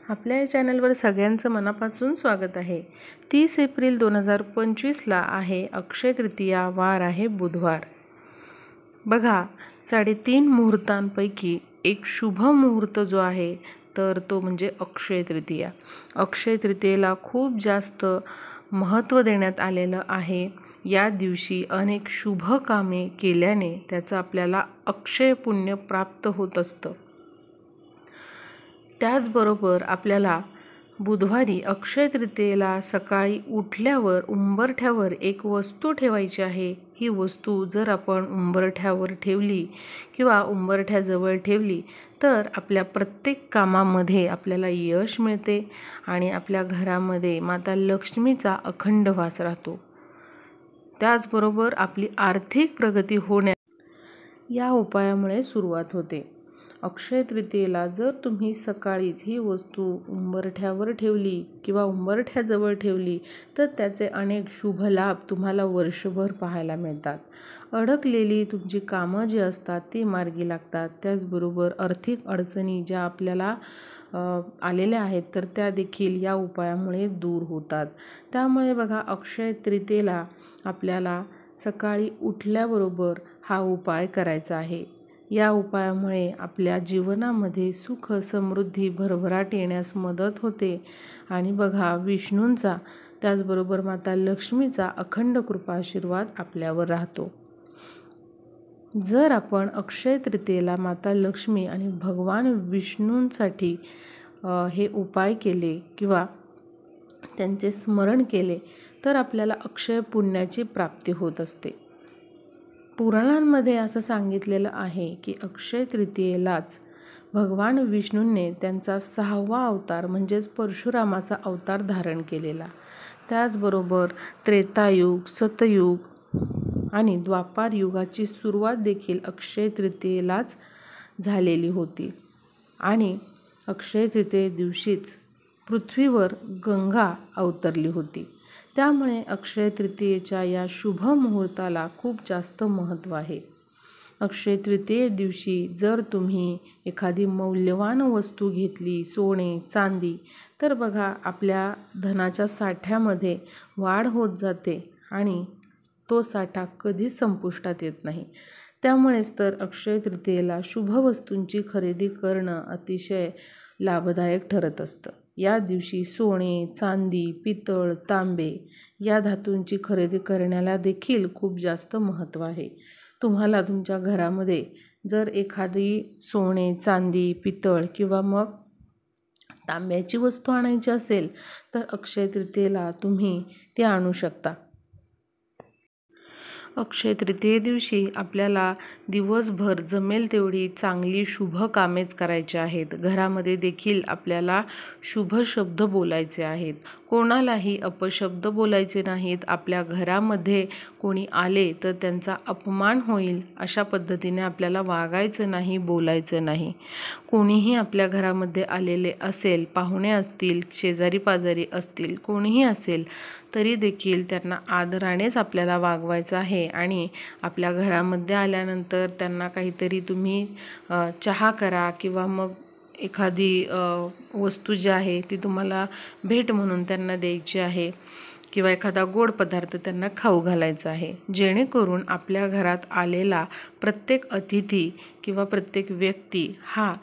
आपल्या या चॅनलवर सगळ्यांचं मनापासून स्वागत आहे। 30 एप्रिल 2025ला आहे अक्षय तृतीया, वार आहे बुधवार। बघा, 3.5 मुहूर्तांपैकी एक शुभ मुहूर्त जो आहे तर तो म्हणजे अक्षय तृतीया। अक्षय तृतीयेला खूप जास्त महत्त्व देण्यात आलेलं आहे। या दिवशी अनेक शुभ कामे केल्याने त्याचं आपल्याला अक्षय पुण्य प्राप्त होत असतं। त्याचबरोबर आपल्याला बुधवारी अक्षय तृतीयेला सकाळी उठल्यावर उंबरठ्यावर एक वस्तू ठेवायची आहे। ही वस्तू जर आपण उंबरठ्यावर ठेवली किंवा उंबरठ्याजवळ ठेवली तर आपल्या प्रत्येक कामामध्ये आपल्याला यश मिळते आणि आपल्या घरामध्ये माता लक्ष्मीचा अखंड वास राहतो। त्याचबरोबर आपली आर्थिक प्रगती होण्यास या उपायामुळे सुरुवात होते। अक्षय तृतीयेला जर तुम्ही सकाळीच ही वस्तू उंबरठ्यावर ठेवली किंवा उंबरठ्याजवळ ठेवली तर त्याचे अनेक शुभ लाभ तुम्हाला वर्षभर पाहायला मिळतात। अडकलेली तुमची कामं जी असतात ती मार्गी लागतात। त्याचबरोबर आर्थिक अडचणी ज्या आपल्याला आलेल्या आहेत तर त्या देखील या उपायामुळे दूर होतात। त्यामुळे बघा, अक्षय तृतीयेला आपल्याला सकाळी उठल्याबरोबर हा उपाय करायचा आहे। या उपायामुळे आपल्या जीवनामध्ये सुख, समृद्धी, भरभराट येण्यास मदत होते आणि बघा, विष्णूंचा त्याचबरोबर माता लक्ष्मीचा अखंड कृपा आशीर्वाद आपल्यावर राहतो। जर आपण अक्षय तृतीयेला माता लक्ष्मी आणि भगवान विष्णूंसाठी हे उपाय केले किंवा त्यांचे स्मरण केले तर आपल्याला अक्षय पुण्याची प्राप्ती होत असते। पुराणांमध्ये असं सांगितलेलं आहे की अक्षय तृतीयेलाच भगवान विष्णूंनी त्यांचा 6वा अवतार म्हणजेच परशुरामाचा अवतार धारण केलेला। त्याचबरोबर त्रेतायुग, सतयुग आणि द्वापार युगाची सुरुवात देखील अक्षय तृतीयेलाच झालेली होती आणि अक्षय तृतीये दिवशीच पृथ्वीवर गंगा अवतरली होती। त्यामुळे अक्षय तृतीयेच्या या शुभ मुहूर्ताला खूप जास्त महत्त्व आहे। अक्षय तृतीये दिवशी जर तुम्ही एखादी मौल्यवान वस्तू घेतली, सोने, चांदी, तर बघा, आपल्या धनाच्या साठ्यामध्ये वाढ होत जाते आणि तो साठा कधीच संपुष्टात येत नाही। त्यामुळेच तर अक्षय तृतीयेला शुभ वस्तूंची खरेदी करणं अतिशय लाभदायक ठरत असतं। या दिवशी सोने, चांदी, पितळ, तांबे या धातूंची खरेदी करण्याला देखील खूप जास्त महत्त्व आहे। तुम्हाला तुमच्या घरामध्ये जर एखादी सोने, चांदी, पितळ किंवा मग तांब्याची वस्तू आणायची असेल तर अक्षय तृतीयेला तुम्ही ती आणू शकता। अक्षय तृतीये दिवशी आपल्याला दिवसभर जमेल तेवढी चांगली शुभ कामेच करायची आहेत। घरामध्ये देखील आपल्याला शुभ शब्द बोलायचे आहेत, कोणालाही अपशब्द बोलायचे नाहीत। आपल्या घरामध्ये कोणी आले तर त्यांचा अपमान होईल अशा पद्धतीने आपल्याला वागायचं नाही, बोलायचं नाही। कोणीही आपल्या घरामध्ये आलेले असेल, पाहुणे असतील, शेजारी पाजारी असतील, कोणीही असेल तरी देखील त्यांना आदरानेच आपल्याला वागवायचं आहे आणि आपल्या घरामध्ये आल्यानंतर त्यांना काहीतरी तुम्ही चहा करा किंवा मग एखादी वस्तू जी आहे ती तुम्हाला भेट म्हणून त्यांना द्यायची आहे किंवा एखादा गोड पदार्थ त्यांना खाऊ घालायचा आहे, जेणेकरून आपल्या घरात आलेला प्रत्येक अतिथी किंवा प्रत्येक व्यक्ती हा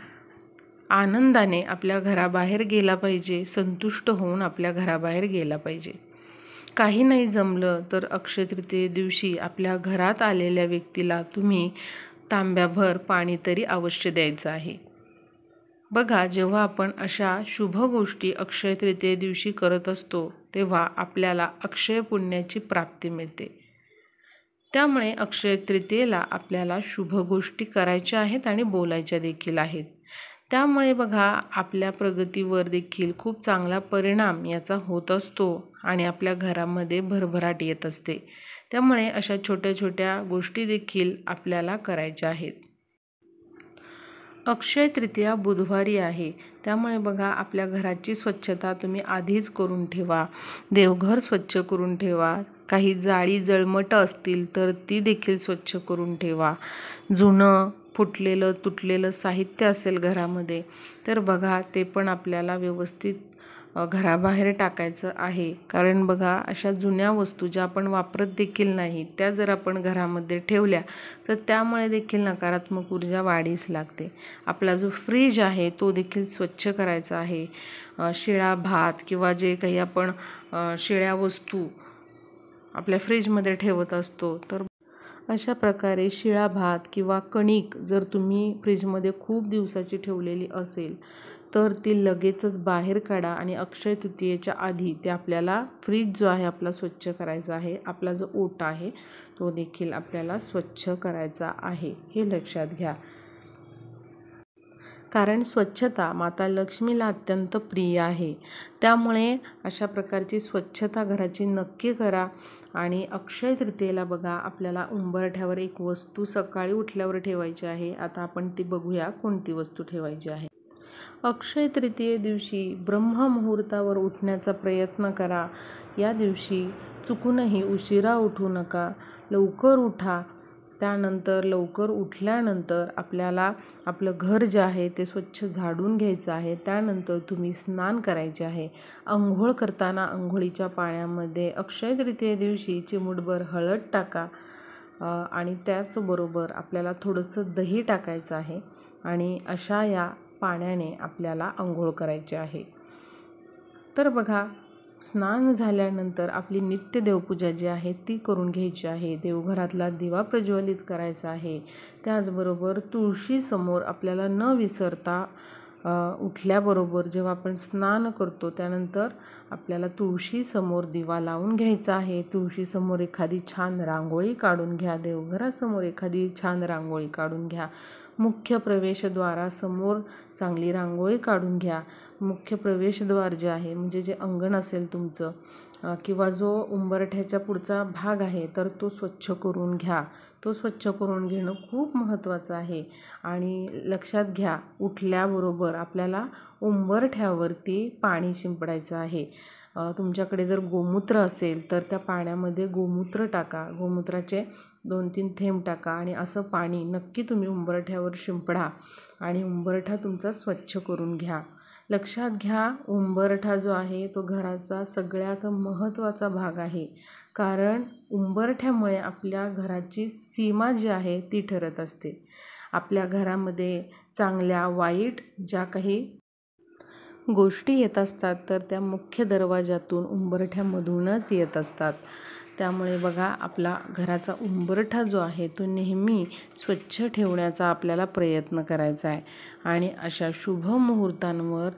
आनंदाने आपल्या घराबाहेर गेला पाहिजे, संतुष्ट होऊन आपल्या घराबाहेर गेला पाहिजे। काही नाही जमलं तर अक्षय तृतीये दिवशी आपल्या घरात आलेल्या व्यक्तीला तुम्ही तांब्याभर पाणी तरी अवश्य द्यायचं आहे। बघा, जेव्हा आपण अशा शुभ गोष्टी अक्षय तृतीये दिवशी करत असतो तेव्हा आपल्याला अक्षय पुण्याची प्राप्ती मिळते। त्यामुळे अक्षय तृतीयेला आपल्याला शुभ गोष्टी करायच्या आहेत आणि बोलायच्या देखील आहेत। त्यामुळे बघा, आपल्या प्रगतीवर देखील खूप चांगला परिणाम याचा होत असतो आणि आपल्या घरामध्ये भरभराट येत असते। त्यामुळे अशा छोट्या छोट्या गोष्टी देखील आपल्याला करायच्या आहेत। अक्षय तृतीया बुधवारी आहे, त्यामुळे बघा, आपल्या घराची स्वच्छता तुम्ही आधीच करून ठेवा, देवघर स्वच्छ करून ठेवा, काही जाळी जळमटं असतील तर ती देखील स्वच्छ करून ठेवा, जुनं फुटलेलं तुटलेलं साहित्य असेल घरामध्ये तर बघा ते पण आपल्याला व्यवस्थित घराबाहेर टाकायचं आहे. कारण बघा अशा जुन्या वस्तू ज्या आपण वापरत देखील नाही त्या जर आपण घरामध्ये ठेवल्या तर त्यामुळे देखील नकारात्मक ऊर्जा वाढीस लागते. आपला जो फ्रीज आहे तो देखील स्वच्छ करायचा आहे. शिळा भात किंवा जे काही आपण शिळ्या वस्तू आपल्या फ्रीजमध्ये ठेवत असतो तर अशा प्रकारे शिळा भात किंवा कणिक जर तुम्ही फ्रीजमध्ये खूप दिवसाची ठेवलेली असेल तर ती लगेचच बाहेर काढा आणि अक्षय तृतीयेच्या आधी ते आपल्याला फ्रीज जो आहे आपला स्वच्छ करायचा आहे. आपला जो ओटा आहे तो देखील आपल्याला स्वच्छ करायचा आहे, हे लक्षात घ्या. कारण स्वच्छता माता लक्ष्मीला अत्यंत प्रिय आहे. त्यामुळे अशा प्रकारची स्वच्छता घराची नक्की करा. आणि अक्षय तृतीयेला बघा आपल्याला उंबरठ्यावर एक वस्तू सकाळी उठल्यावर ठेवायची आहे. आता आपण ती बघूया कोणती वस्तू ठेवायची आहे. अक्षय तृतीये दिवशी ब्रह्ममुहूर्तावर उठण्याचा प्रयत्न करा. या दिवशी चुकूनही उशिरा उठू नका, लवकर उठा. त्यानंतर लवकर उठल्यानंतर आपल्याला आपलं घर जे आहे ते स्वच्छ झाडून घ्यायचं आहे. त्यानंतर तुम्ही स्नान करायचे आहे. अंघोळ करताना अंघोळीच्या पाण्यामध्ये अक्षय तृतीये दिवशी चिमूटभर हळद टाका आणि त्याचबरोबर आपल्याला थोडंसं दही टाकायचं आहे आणि अशा या पाण्याने आपल्याला अंघोळ करायची आहे. तर बघा स्नान झाल्यानंतर आपली नित्य देवपूजा जी आहे ती करून घ्यायची आहे. देवघरातला दिवा प्रज्वलित करायचा आहे. त्याचबरोबर तुळशीसमोर आपल्याला न विसरता उठल्याबरोबर जेव्हा आपण स्नान करतो त्यानंतर आपल्याला तुळशीसमोर दिवा लावून घ्यायचा आहे. तुळशीसमोर एखादी छान रांगोळी काढून घ्या. देवघरासमोर एखादी छान रांगोळी काढून घ्या. मुख्य प्रवेशद्वारासमोर चांगली रांगोळी काढून घ्या. मुख्य प्रवेशद्वार जे आहे म्हणजे जे अंगण असेल तुमचं किंवा जो उंबरठ्याच्या पुढचा भाग आहे तर तो स्वच्छ करून घ्या. तो स्वच्छ करून घेणं खूप महत्त्वाचं आहे. आणि लक्षात घ्या उठल्याबरोबर आपल्याला उंबरठ्यावरती पाणी शिंपडायचं आहे. तुमच्याकडे जर गोमूत्र असेल तर त्या पाण्यामध्ये गोमूत्र टाका. गोमूत्राचे 2-3 थेंब टाका आणि असं पाणी नक्की तुम्ही उंबरठ्यावर शिंपडा आणि उंबरठा तुमचा स्वच्छ करून घ्या. लक्षात घ्या उंबरठा जो आहे तो घराचा सगळ्यात महत्त्वाचा भाग आहे. कारण उंबरठ्यामुळे आपल्या घराची सीमा जी आहे ती ठरत असते. आपल्या घरामध्ये चांगल्या वाईट ज्या काही गोष्टी येत असतात तर त्या मुख्य दरवाजातून उंबरठ्यामधूनच येत असतात. त्यामुळे बघा आपला घराचा उंबरठा जो आहे तो नेहमी स्वच्छ ठेवण्याचा आपल्याला प्रयत्न करायचा आहे. आणि अशा शुभ मुहूर्तांवर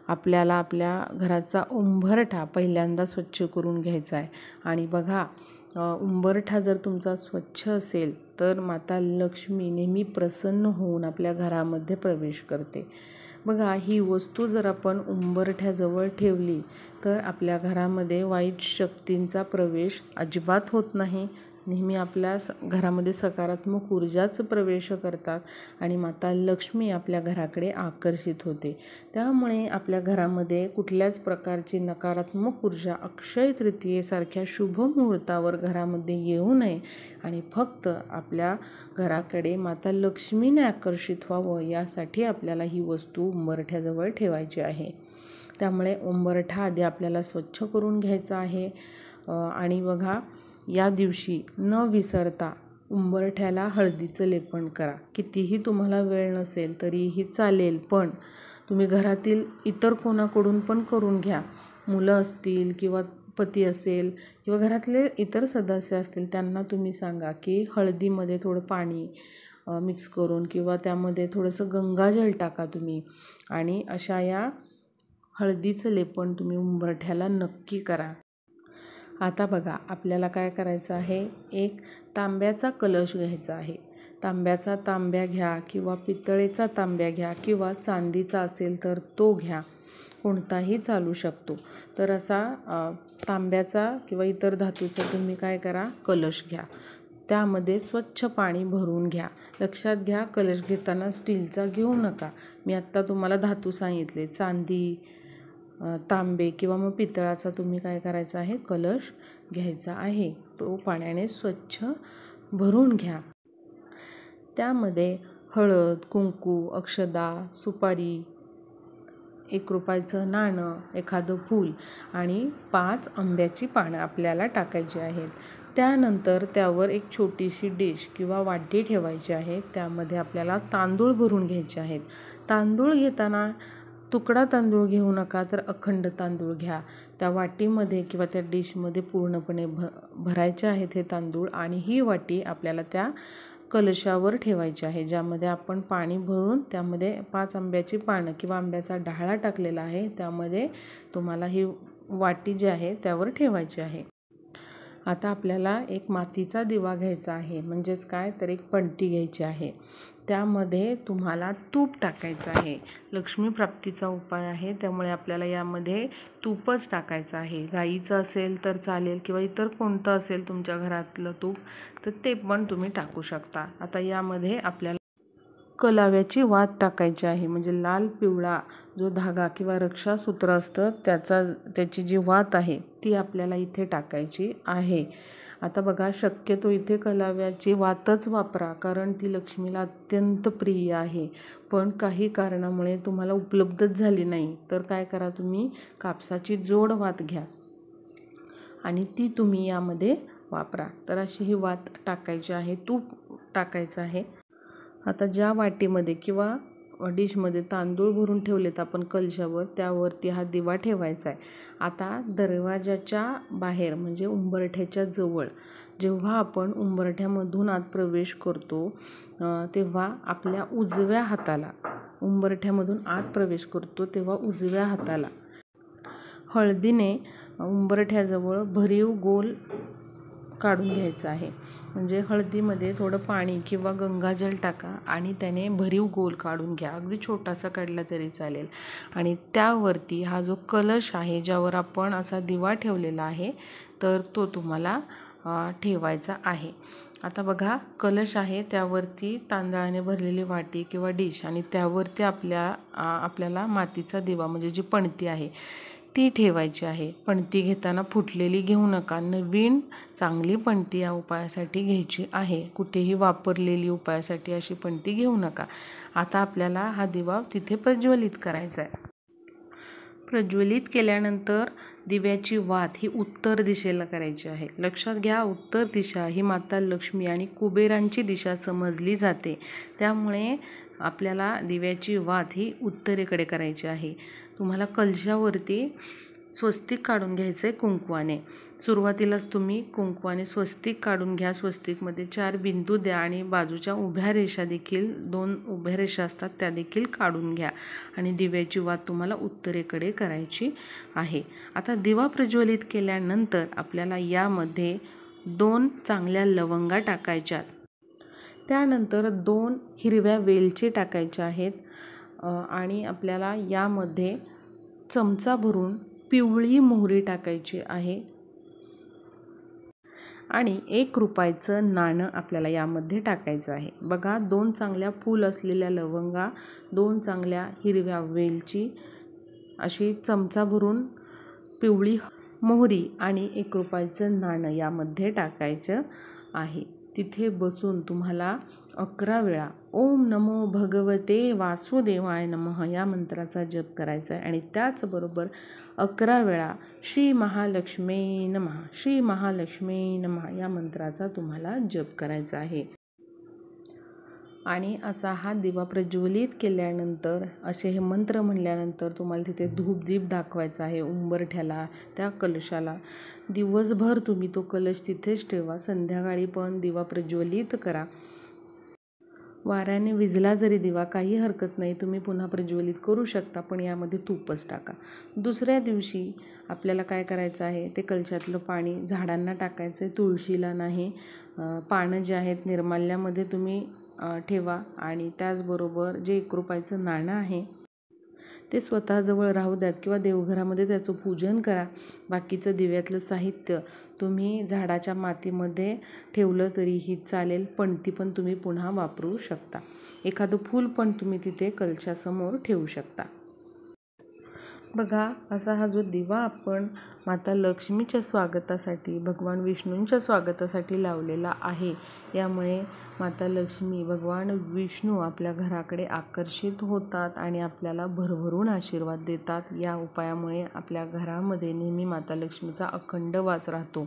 आपल्याला आपल्या घराचा उंबरठा पहिल्यांदा स्वच्छ करून घ्यायचा आहे. आणि बघा उंबरठा जर तुमचा स्वच्छ असेल तर माता लक्ष्मी नेहमी प्रसन्न होऊन आपल्या घरामध्ये प्रवेश करते. बघा ही वस्तू जर आपण उंबरठ्याजवळ ठेवली तर आपल्या घरामध्ये वाईट शक्तींचा प्रवेश अजिबात होत नाही. नेहमी आपल्या घरामध्ये सकारात्मक ऊर्जाच प्रवेश करतात आणि माता लक्ष्मी आपल्या घराकडे आकर्षित होते. त्यामुळे आपल्या घरामध्ये कुठल्याच प्रकारची नकारात्मक ऊर्जा अक्षय तृतीयेसारख्या शुभ मुहूर्तावर घरामध्ये येऊ नये आणि फक्त आपल्या घराकडे माता लक्ष्मीने आकर्षित व्हावं यासाठी आपल्याला ही वस्तू उंबरठ्याजवळ ठेवायची आहे. त्यामुळे उंबरठा आधी आपल्याला स्वच्छ करून घ्यायचा आहे. आणि बघा या दिवशी न विसरता उंबरठ्याला हळदीचं लेपन करा. कितीही तुम्हाला वेळ नसेल तरीही चालेल, पण तुम्ही घरातील इतर कोणाकडून पण करून घ्या. मुलं असतील किंवा पती असेल किंवा घरातले इतर सदस्य असतील त्यांना तुम्ही सांगा की हळदीमध्ये थोडं पाणी मिक्स करून किंवा त्यामध्ये थोडंसं गंगाजल टाका तुम्ही आणि अशा या हळदीचं लेपन तुम्ही उंबरठ्याला नक्की करा. आता बघा आपल्याला काय करायचं आहे, एक तांब्याचा कलश घ्यायचा आहे. तांब्याचा तांब्या घ्या किंवा पितळेचा तांब्या घ्या किंवा चांदीचा असेल तर तो घ्या, कोणताही चालू शकतो. तर असा तांब्याचा किंवा इतर धातूचा तुम्ही काय करा कलश घ्या. त्यामध्ये स्वच्छ पाणी भरून घ्या. लक्षात घ्या कलश घेताना स्टीलचा घेऊ नका. मी आत्ता तुम्हाला धातू सांगितले, चांदी, तांबे किंवा मग पितळाचा तुम्ही काय करायचा आहे कलश घ्यायचा आहे. तो पाण्याने स्वच्छ भरून घ्या. त्यामध्ये हळद, कुंकू, अक्षदा, सुपारी, 1 रुपयाचं नाणं, एखादं फूल आणि 5 आंब्याची पानं आपल्याला टाकायची आहेत. त्यानंतर त्यावर एक छोटीशी डिश किंवा वाटी ठेवायची आहे. त्यामध्ये आपल्याला तांदूळ भरून घ्यायचे आहेत. तांदूळ घेताना तुकडा तांदूळ घेऊ नका, तर अखंड तांदूळ घ्या. त्या वाटीमध्ये किंवा त्या डिशमध्ये पूर्णपणे भरायचे आहेत हे तांदूळ आणि ही वाटी आपल्याला त्या कलशावर ठेवायची आहे, ज्यामध्ये आपण पाणी भरून त्यामध्ये 5 आंब्याची पानं किंवा आंब्याचा डहाळा टाकलेला आहे. त्यामध्ये तुम्हाला ही वाटी जी आहे त्यावर ठेवायची आहे. आता आपल्याला एक मातीचा दिवा घ्यायचा आहे, म्हणजेच काय तर एक पणती घ्यायची आहे. त्यामध्ये तुम्हाला तूप टाकायचं आहे. लक्ष्मी प्राप्तीचा उपाय आहे, त्यामुळे आपल्याला यामध्ये तूपच टाकायचं आहे. गाईचं असेल तर चालेल किंवा इतर कोणतं असेल तुमच्या घरातलं तूप तर ते पण तुम्ही टाकू शकता. आता यामध्ये आपल्याला कलाव्याची वात टाकायची आहे, म्हणजे लाल पिवळा जो धागा किंवा रक्षासूत्र असतं त्याची जी वात आहे ती आपल्याला इथे टाकायची आहे. आता बघा, शक्यतो इथे कलाव्याची वातच वापरा, कारण ती लक्ष्मीला अत्यंत प्रिय आहे. पण काही कारणामुळे तुम्हाला उपलब्धच झाली नाही तर काय करा, तुम्ही कापसाची जोड वात घ्या आणि ती तुम्ही यामध्ये वापरा. तर अशी ही वात टाकायची आहे, तूप टाकायचं आहे. आता ज्या वाटीमध्ये किंवा डिशमध्ये तांदूळ भरून ठेवलेत आपण कलशावर, त्यावरती हा दिवा ठेवायचा आहे. आता दरवाजाच्या बाहेर म्हणजे उंबरठ्याच्या जवळ जेव्हा आपण उंबरठ्यामधून आत प्रवेश करतो तेव्हा आपल्या उजव्या हाताला, उंबरठ्यामधून आत प्रवेश करतो तेव्हा उजव्या हाताला हळदीने उंबरठ्याजवळ भरीव गोल काढून घ्यायचं आहे. म्हणजे हळदीमध्ये थोडं पाणी किंवा गंगाजल टाका आणि त्याने भरीव गोल काढून घ्या. अगदी छोटासा काढला तरी चालेल. आणि त्यावरती हा जो कलश आहे ज्यावर आपण असा दिवा ठेवलेला आहे तर तो तुम्हाला ठेवायचा आहे. आता बघा, कलश आहे त्यावरती तांदळाने भरलेली वाटी किंवा डिश आणि त्यावरती आपल्याला मातीचा दिवा म्हणजे जी पणती आहे ती ठेवायची आहे. पणती घेताना फुटलेली घेऊ नका, नवीन चांगली पणती या उपायासाठी घ्यायची आहे. कुठेही वापरलेली उपायासाठी अशी पणती घेऊ नका. आता आपल्याला हा दिवा तिथे प्रज्वलित करायचा आहे. प्रज्वलित केल्यानंतर दिव्याची वात ही उत्तर दिशेला करायची आहे. लक्षात घ्या, उत्तर दिशा ही माता लक्ष्मी आणि कुबेरांची दिशा समजली जाते. त्यामुळे आपल्याला दिव्याची वात ही उत्तरेकडे करायची आहे. तुम्हाला कलशावरती स्वस्तिक काढून घ्यायचं आहे कुंकवाने. सुरुवातीलाच तुम्ही कुंकवाने स्वस्तिक काढून घ्या. स्वस्तिकमध्ये 4 बिंदू द्या आणि बाजूच्या उभ्या रेषा देखील 2 उभ्या रेषा असतात त्या देखील काढून घ्या आणि दिव्याची वात तुम्हाला उत्तरेकडे करायची आहे. आता दिवा प्रज्वलित केल्यानंतर आपल्याला यामध्ये 2 चांगल्या लवंगा टाकायच्या. त्यानंतर 2 हिरव्या वेलची टाकायच्या आहेत आणि आपल्याला यामध्ये चमचा भरून पिवळी मोहरी टाकायची आहे आणि 1 रुपयाचं नाणं आपल्याला यामध्ये टाकायचं आहे. बघा, 2 चांगल्या फूल असलेल्या लवंगा, 2 चांगल्या हिरव्या वेलची, अशी चमचा भरून पिवळी मोहरी आणि 1 रुपयाचं नाणं यामध्ये टाकायचं आहे. तिथे बसून तुम्हाला 11 वेळा ओम नमो भगवते वासुदेवाय नमः या मंत्राचा जप करायचा आहे आणि त्याचबरोबर 11 वेळा श्री महालक्ष्मी नमः, श्री महालक्ष्मी नमः या मंत्राचा तुम्हाला जप करायचा आहे. आणि असा हा दिवा प्रज्वलित केल्यानंतर असे हे मंत्र म्हणल्यानंतर तुम्हाला तिथे धूपदीप दाखवायचा आहे उंबरठ्याला, त्या कलशाला. दिवसभर तुम्ही तो कलश तिथेच ठेवा. संध्याकाळी पण दिवा प्रज्वलित करा. वाऱ्याने विझला जरी दिवा काही हरकत नाही, तुम्ही पुन्हा प्रज्वलित करू शकता, पण यामध्ये तूपच टाका. दुसऱ्या दिवशी आपल्याला काय करायचं आहे, ते कलशातलं पाणी झाडांना टाकायचं आहे, तुळशीला नाही. पानं जे आहेत निर्माल्यामध्ये तुम्ही ठेवा आणि त्याचबरोबर जे 1 रुपयाचं नाणं आहे ते स्वतःजवळ राहू द्यात किंवा देवघरामध्ये त्याचं पूजन करा. बाकीचं दिव्यातलं साहित्य तुम्ही झाडाच्या मातीमध्ये ठेवलं तरीही चालेल. पणती पण तुम्ही पुन्हा वापरू शकता. एखादं फूल पण तुम्ही तिथे कलशासमोर ठेवू शकता. बघा, असा हा जो दिवा आपण माता लक्ष्मीच्या स्वागतासाठी, भगवान विष्णूंच्या स्वागतासाठी लावलेला आहे, यामुळे माता लक्ष्मी, भगवान विष्णू आपल्या घराकडे आकर्षित होतात आणि आपल्याला भरभरून आशीर्वाद देतात. या उपायामुळे आपल्या घरामध्ये नेहमी माता लक्ष्मीचा अखंड वास राहतो.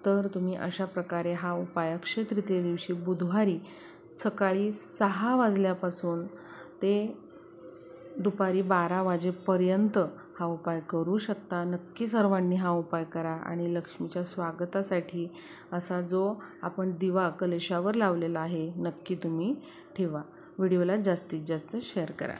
तर तुम्ही अशा प्रकारे हा उपाय अक्षय तृतीये दिवशी बुधवारी सकाळी 6 वाजल्यापासून ते दुपारी 12 वाजेपर्यंत हा उपाय करू शकता. नक्की सर्वांनी हा उपाय करा आणि लक्ष्मीच्या स्वागतासाठी असा जो आपण दिवा कलशावर लावलेला आहे, नक्की तुम्ही ठेवा. व्हिडिओला जास्तीत जास्त शेअर करा.